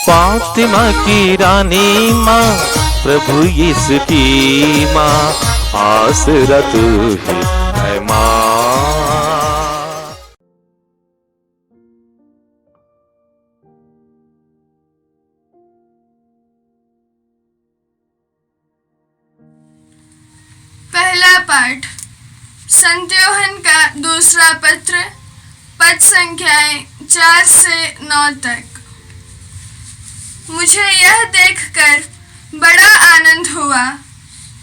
फातिमा की रानी माँ, प्रभु यीशु की माँ, आसरा तू ही है माँ। पहला पाठ संत यूहन्ना का दूसरा पत्र, पद संख्याएं 4 से 9 तक। मुझे यह देखकर बड़ा आनंद हुआ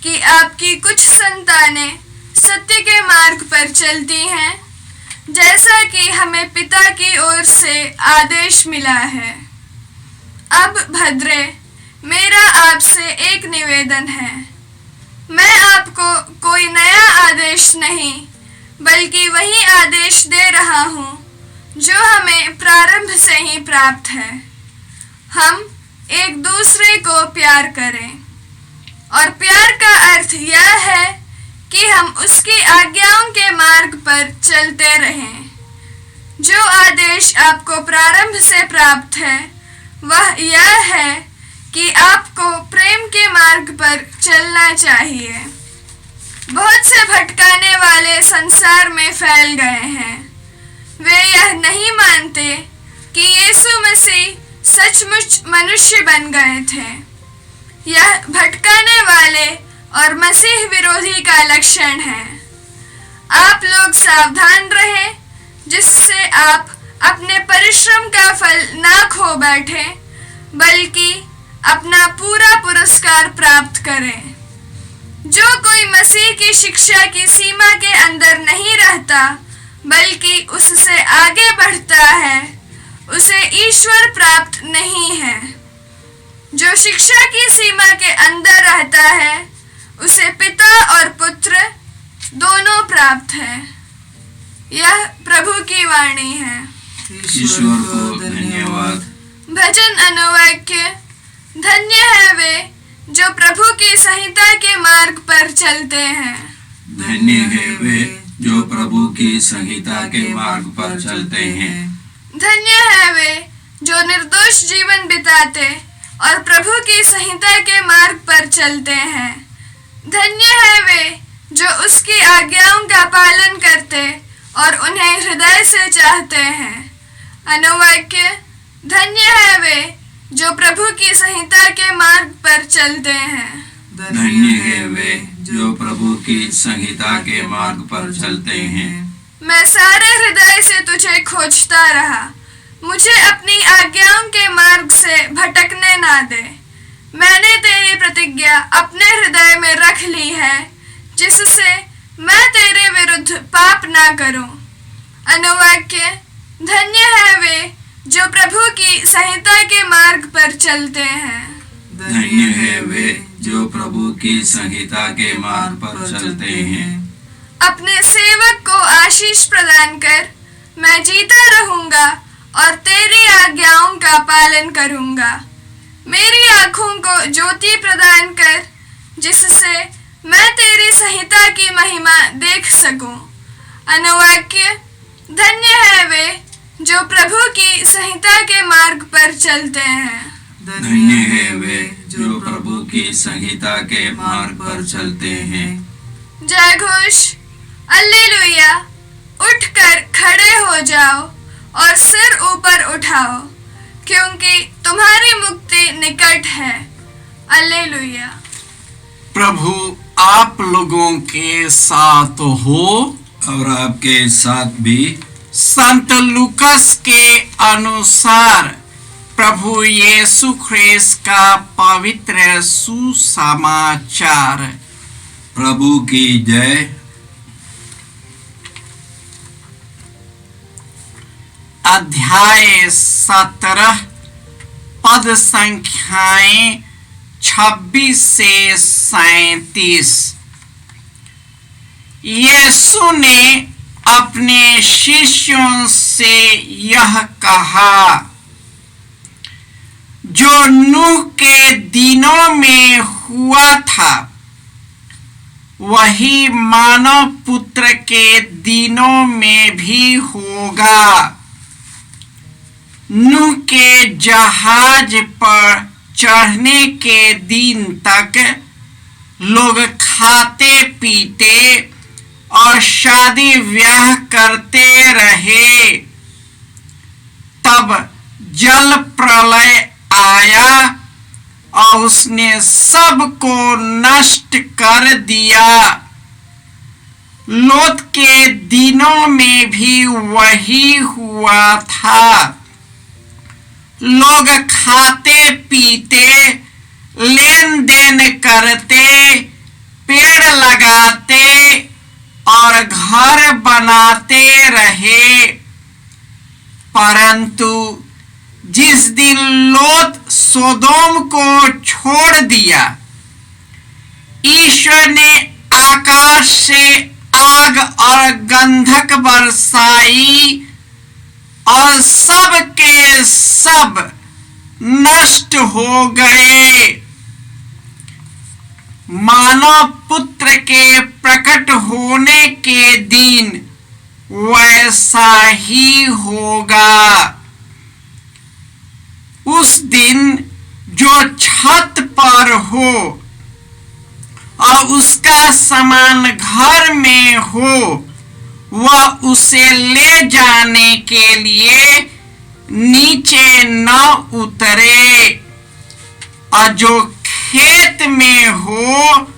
कि आपकी कुछ संतानें सत्य के मार्ग पर चलती हैं, जैसा कि हमें पिता की ओर से आदेश मिला है। अब भद्रे, मेरा आपसे एक निवेदन है। मैं आपको कोई नया आदेश नहीं, बल्कि वही आदेश दे रहा हूँ जो हमें प्रारंभ से ही प्राप्त है। हम एक दूसरे को प्यार करें, और प्यार का अर्थ यह है कि हम उसकी आज्ञाओं के मार्ग पर चलते रहें। जो आदेश आपको प्रारंभ से प्राप्त है वह यह है कि आपको प्रेम के मार्ग पर चलना चाहिए। बहुत से भटकाने वाले संसार में फैल गए हैं। वे यह नहीं मानते कि यीशु मसीह सचमुच मनुष्य बन गए थे। यह भटकाने वाले और मसीह विरोधी का लक्षण है। आप लोग सावधान रहें, जिससे आप अपने परिश्रम का फल ना खो बैठे, बल्कि अपना पूरा पुरस्कार प्राप्त करें। जो कोई मसीह की शिक्षा की सीमा के अंदर नहीं रहता, बल्कि उससे आगे बढ़ता है, उसे ईश्वर प्राप्त नहीं है। जो शिक्षा की सीमा के अंदर रहता है, उसे पिता और पुत्र दोनों प्राप्त है। यह प्रभु की वाणी है। ईश्वर को धन्यवाद। भजन अनुवाक्य। धन्य है वे जो प्रभु की संहिता के मार्ग पर चलते हैं। धन्य है वे जो प्रभु की संहिता के मार्ग पर चलते हैं। धन्य है वे जो निर्दोष जीवन बिताते और प्रभु की संहिता के मार्ग पर चलते हैं। धन्य है वे जो उसकी आज्ञाओं का पालन करते और उन्हें हृदय से चाहते हैं। अनुवाक्य। धन्य है वे जो प्रभु की संहिता के मार्ग पर चलते हैं। धन्य है वे जो प्रभु की संहिता के मार्ग पर चलते हैं। मैं सारे हृदय से तुझे खोजता रहा, मुझे अपनी आज्ञाओं के मार्ग से भटकने ना दे। मैंने तेरी प्रतिज्ञा अपने हृदय में रख ली है, जिससे मैं तेरे विरुद्ध पाप ना करूं। अनुवाक्य। धन्य है वे जो प्रभु की संहिता के मार्ग पर चलते हैं। धन्य है वे जो प्रभु की संहिता के मार्ग पर चलते हैं। अपने सेवक को आशीष प्रदान कर मैं जीता रहूंगा और तेरी आज्ञाओं का पालन करूंगा। मेरी आँखों को ज्योति प्रदान कर, जिससे मैं तेरी संहिता की महिमा देख सकूं। अनुवाक्य। धन्य है वे जो प्रभु की संहिता के मार्ग पर चलते हैं। धन्य है वे जो प्रभु की संहिता के मार्ग पर चलते हैं। जय घोष। अल्लेलुया। उठकर खड़े हो जाओ और सिर ऊपर उठाओ, क्योंकि तुम्हारी मुक्ति निकट है। अल्लेलुया। प्रभु आप लोगों के साथ हो और आपके साथ भी। संत लूकास के अनुसार प्रभु यीशु ख्रिस्त का पवित्र सुसमाचार। प्रभु की जय। अध्याय 17 पद संख्याएं 26 से 37। यीशु ने अपने शिष्यों से यह कहा, जो नूह के दिनों में हुआ था वही मानव पुत्र के दिनों में भी होगा। नूह के जहाज पर चढ़ने के दिन तक लोग खाते पीते और शादी ब्याह करते रहे। तब जल प्रलय आया और उसने सबको नष्ट कर दिया। लोत के दिनों में भी वही हुआ था। लोग खाते पीते, लेन देन करते, पेड़ लगाते और घर बनाते रहे। परंतु जिस दिन लोत सोदोम को छोड़ दिया, ईश्वर ने आकाश से आग और गंधक बरसाई और सब के सब नष्ट हो गए। मानव पुत्र के प्रकट होने के दिन वैसा ही होगा। उस दिन जो छत पर हो और उसका सामान घर में हो, वह उसे ले जाने के लिए नीचे न उतरे, और जो खेत में हो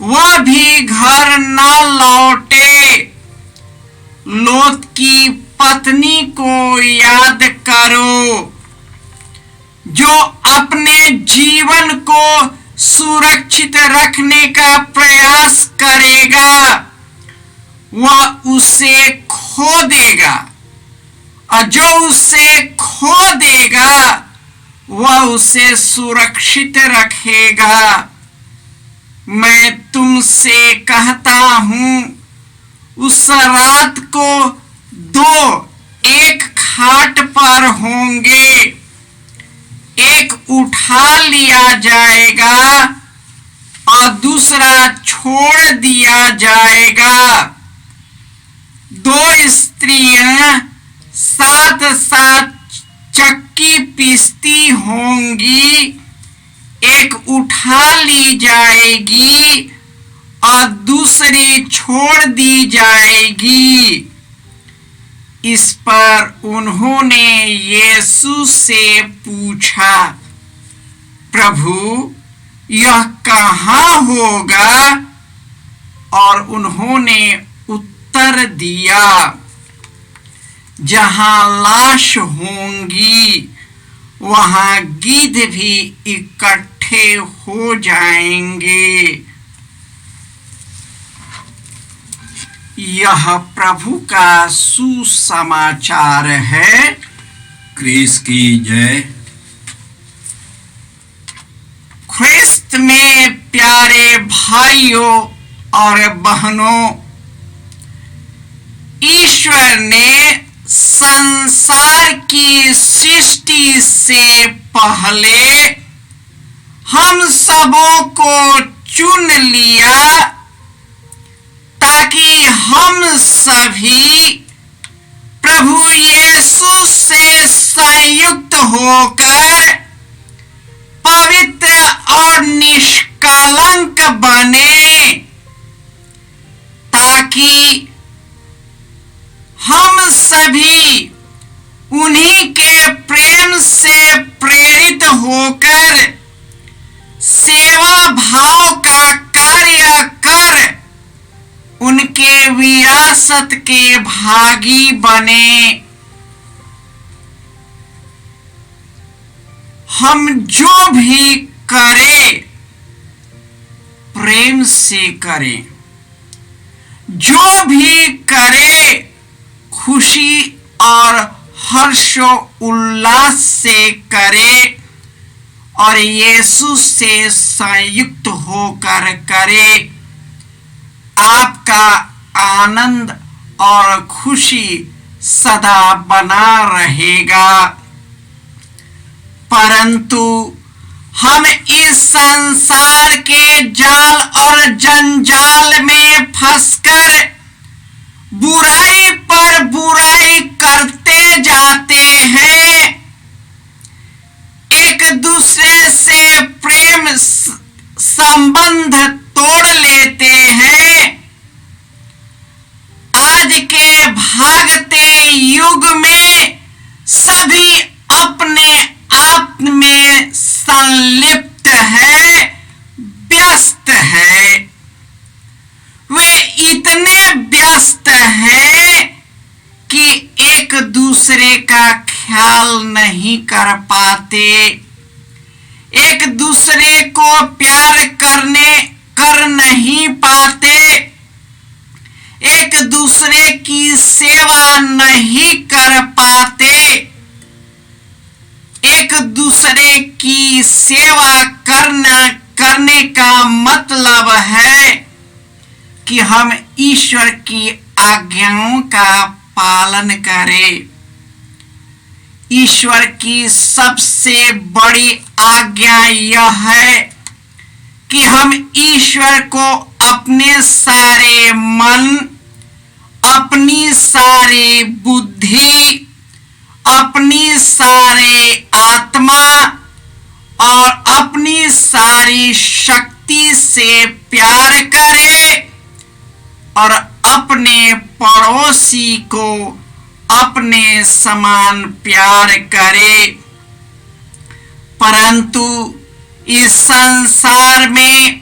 वह भी घर न लौटे। लोत की पत्नी को याद करो, जो अपने जीवन को सुरक्षित रखने का प्रयास करेगा वह उसे खो देगा, और जो उसे खो देगा वह उसे सुरक्षित रखेगा। मैं तुमसे कहता हूं, उस रात को दो एक खाट पर होंगे, एक उठा लिया जाएगा और दूसरा छोड़ दिया जाएगा। दो स्त्रियां साथ साथ चक्की पीसती होंगी, एक उठा ली जाएगी और दूसरी छोड़ दी जाएगी। इस पर उन्होंने यीशु से पूछा, प्रभु यह कहाँ होगा? और उन्होंने उत्तर दिया, जहाँ लाश होंगी वहाँ गिद्ध भी इकट्ठे हो जाएंगे। यह प्रभु का सुसमाचार है। क्रिस्त की जय। ख्रिस्त में प्यारे भाइयों और बहनों, ईश्वर ने संसार की सृष्टि से पहले हम सबों को चुन लिया, ताकि हम सभी प्रभु यीशु से संयुक्त होकर पवित्र और निष्कलंक बने, ताकि हम सभी उन्हीं के प्रेम से प्रेरित होकर सेवा भाव का कार्य कर उनके विरासत के भागी बने। हम जो भी करें प्रेम से करें, जो भी करें खुशी और हर्षो उल्लास से करे और यीशु से संयुक्त होकर करे। आपका आनंद और खुशी सदा बना रहेगा। परंतु हम इस संसार के जाल और जंजाल में फंसकर बुराई पर बुराई करते जाते हैं दूसरे से प्रेम संबंध तोड़ लेते हैं। आज के भागते युग में सभी अपने आप में संलिप्त है, व्यस्त है। वे इतने व्यस्त हैं कि एक दूसरे का ख्याल नहीं कर पाते, एक दूसरे को प्यार कर नहीं पाते, एक दूसरे की सेवा नहीं कर पाते। एक दूसरे की सेवा करने का मतलब है कि हम ईश्वर की आज्ञाओं का पालन करें। ईश्वर की सबसे बड़ी आज्ञा यह है कि हम ईश्वर को अपने सारे मन, अपनी सारी बुद्धि, अपनी सारे आत्मा और अपनी सारी शक्ति से प्यार करें और अपने पड़ोसी को अपने समान प्यार करें। परंतु इस संसार में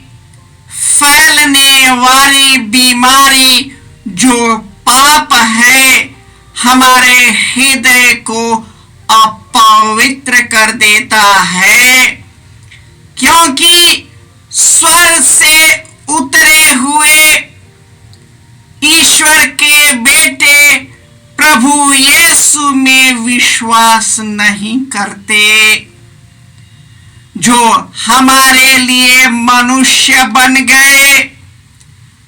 फैलने वाली बीमारी जो पाप है, हमारे हृदय को अपवित्र कर देता है, क्योंकि स्वर्ग से उतरे हुए ईश्वर के बेटे प्रभु यीशु में विश्वास नहीं करते, जो हमारे लिए मनुष्य बन गए,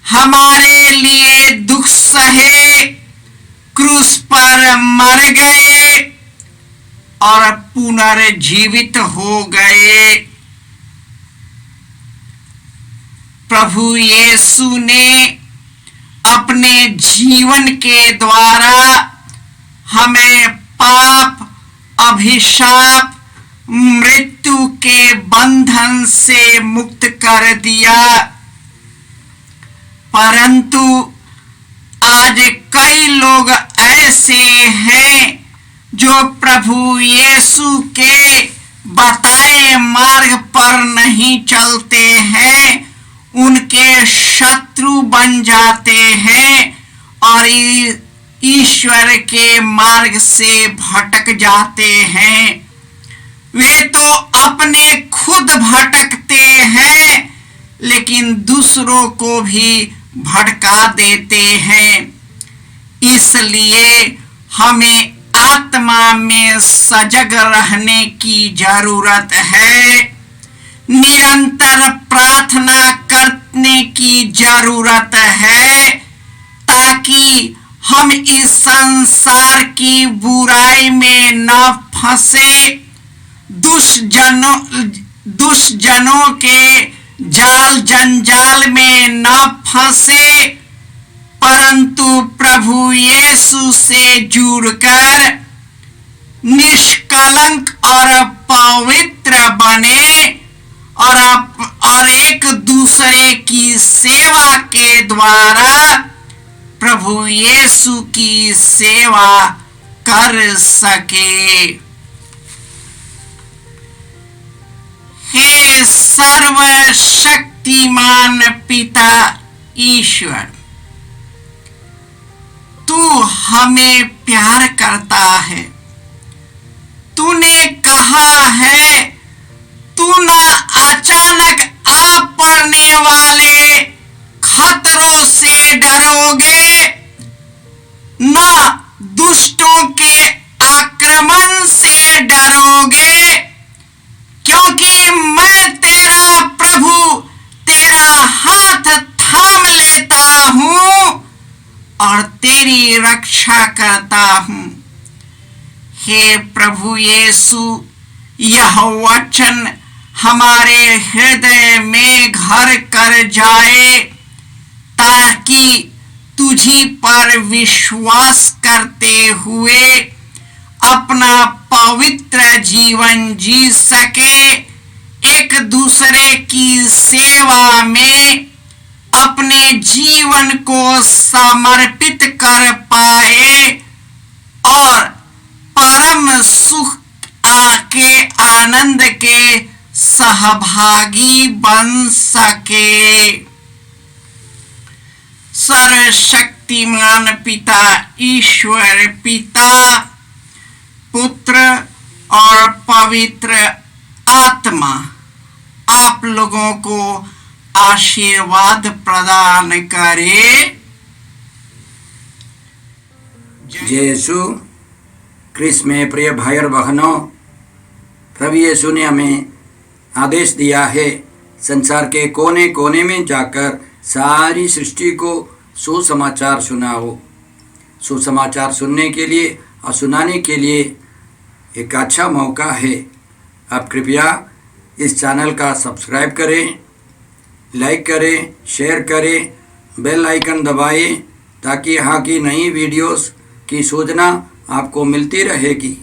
हमारे लिए दुख सहे, क्रूस पर मर गए और पुनर्जीवित हो गए। प्रभु यीशु ने अपने जीवन के द्वारा हमें पाप, अभिशाप, मृत्यु के बंधन से मुक्त कर दिया। परंतु आज कई लोग ऐसे हैं जो प्रभु यीशु के बताए मार्ग पर नहीं चलते हैं, उनके शत्रु बन जाते हैं और ईश्वर के मार्ग से भटक जाते हैं। वे तो अपने खुद भटकते हैं, लेकिन दूसरों को भी भटका देते हैं। इसलिए हमें आत्मा में सजग रहने की जरूरत है, निरंतर प्रार्थना करने की जरूरत है, ताकि हम इस संसार की बुराई में न फंसे, दुष्टजनों के जाल जंजाल में न फंसे, परंतु प्रभु यीशु से जुड़कर निष्कलंक और पवित्र बने और एक दूसरे की सेवा के द्वारा प्रभु यीशु की सेवा कर सके। हे सर्वशक्तिमान पिता ईश्वर, तू हमें प्यार करता है। तूने कहा है, तू न अचानक आ पड़ने वाले खतरों से डरोगे, न दुष्टों के आक्रमण से डरोगे, क्योंकि मैं तेरा प्रभु तेरा हाथ थाम लेता हूं और तेरी रक्षा करता हूं। हे प्रभु यीशु, यह वचन हमारे हृदय में घर कर जाए, ताकि तुझी पर विश्वास करते हुए अपना पवित्र जीवन जी सके, एक दूसरे की सेवा में अपने जीवन को समर्पित कर पाए और परम सुख के आनंद के सहभागी बन सके। सर्वशक्तिमान पिता ईश्वर पिता, पुत्र और पवित्र आत्मा आप लोगों को आशीर्वाद प्रदान करे। जय यीशु क्रिस्त में प्रिय भाई और बहनों, प्रभु यीशु ने हमें आदेश दिया है संसार के कोने कोने में जाकर सारी सृष्टि को सुसमाचार सुनाओ। सुसमाचार सुनने के लिए और सुनाने के लिए एक अच्छा मौका है। आप कृपया इस चैनल का सब्सक्राइब करें, लाइक करें, शेयर करें, बेल आइकन दबाएं ताकि यहाँ की नई वीडियोस की सूचना आपको मिलती रहेगी।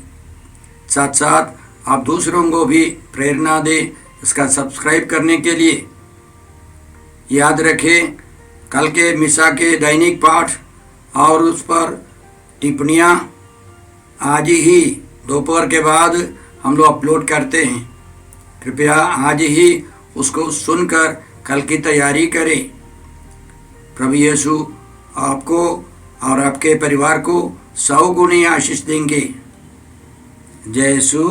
साथ साथ आप दूसरों को भी प्रेरणा दें इसका सब्सक्राइब करने के लिए। याद रखें, कल के मिसा के दैनिक पाठ और उस पर टिप्पणियाँ आज ही दोपहर के बाद हम लोग अपलोड करते हैं। कृपया आज ही उसको सुनकर कल की तैयारी करें। प्रभु यीशु आपको और आपके परिवार को 100 गुनी आशीष देंगे। जय यीशु।